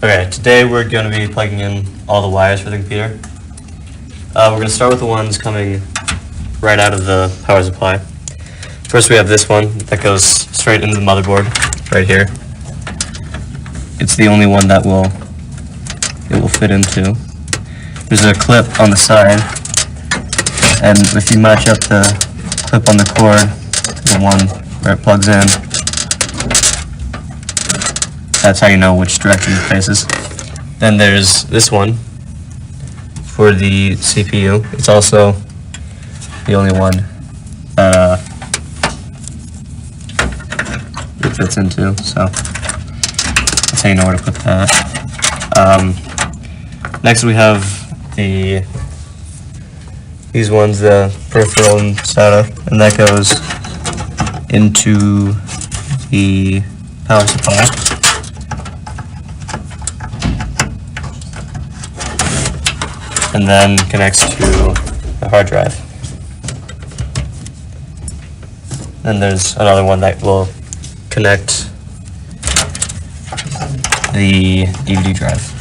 Okay, today we're going to be plugging in all the wires for the computer. We're going to start with the ones coming right out of the power supply. First we have this one that goes straight into the motherboard, right here. It's the only one that it will fit into. There's a clip on the side, and if you match up the clip on the cord to the one where it plugs in, that's how you know which direction it faces. Then there's this one for the CPU. It's also the only one that it fits into, so that's how you know where to put that. Next we have these ones, the peripheral and SATA, and that goes into the power supply. And then connects to the hard drive. Then there's another one that will connect the DVD drive.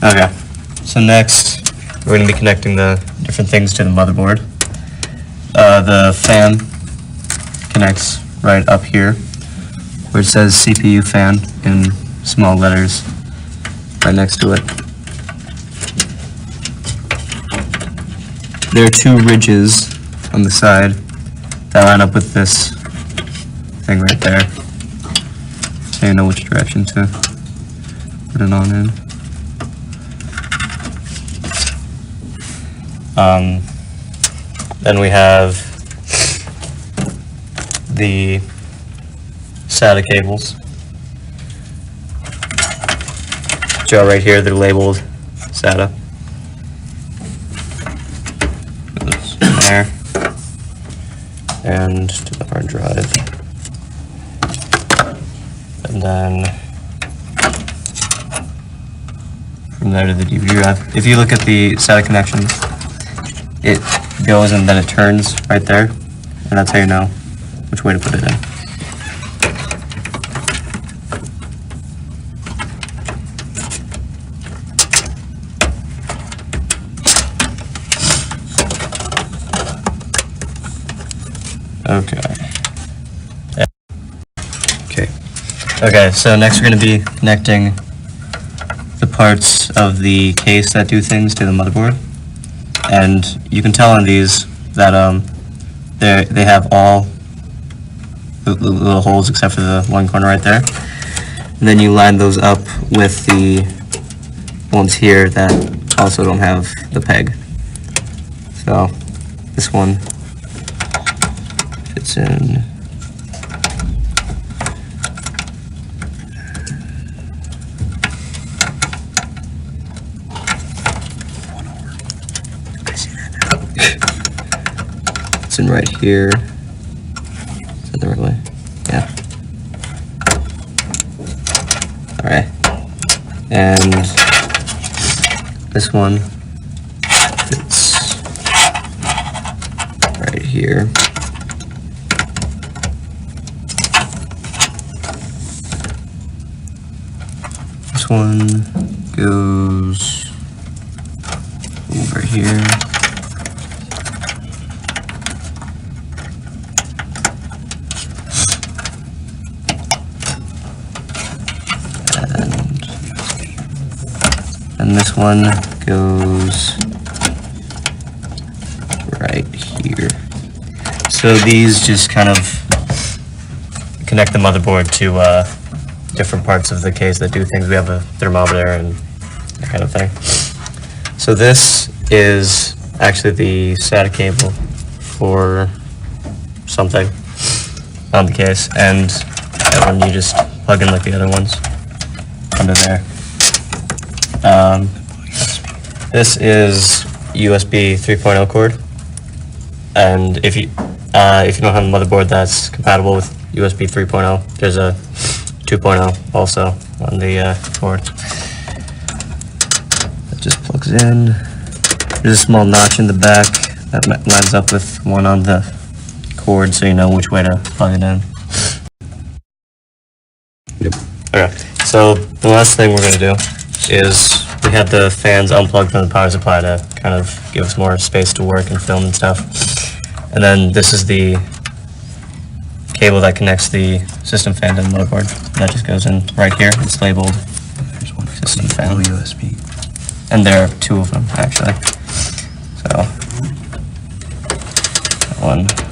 Okay, so next we're going to be connecting the different things to the motherboard. The fan connects right up here where it says CPU fan in small letters right next to it. There are two ridges on the side that line up with this thing right there, so you know which direction to put it on in. Then we have the SATA cables, which are right here. They're labeled SATA. Goes there and to the hard drive, and then from there to the DVD drive. If you look at the SATA connections, it goes and then it turns right there, and that's how you know which way to put it in. Okay, so next we're going to be connecting the parts of the case that do things to the motherboard. And you can tell on these that they have all the little holes except for the one corner right there. And then you line those up with the ones here that also don't have the peg. So this one fits in. It's in right here. Is that the right way? Yeah. Alright. And this one fits right here. This one goes over here. And this one goes right here. So these just kind of connect the motherboard to different parts of the case that do things. We have a thermometer and that kind of thing. So this is actually the SATA cable for something on the case, and that one you just plug in like the other ones under there. This is USB 3.0 cord, and if you don't have a motherboard that's compatible with USB 3.0, there's a 2.0 also on the cord. It just plugs in. There's a small notch in the back that lines up with one on the cord, so you know which way to plug it in. Yep. Okay, so the last thing we're going to do is we have the fans unplugged from the power supply to kind of give us more space to work and film and stuff. And then this is the cable that connects the system fan to the motherboard. That just goes in right here. It's labeled There's one system fan. USB. And there are two of them, actually. So, that one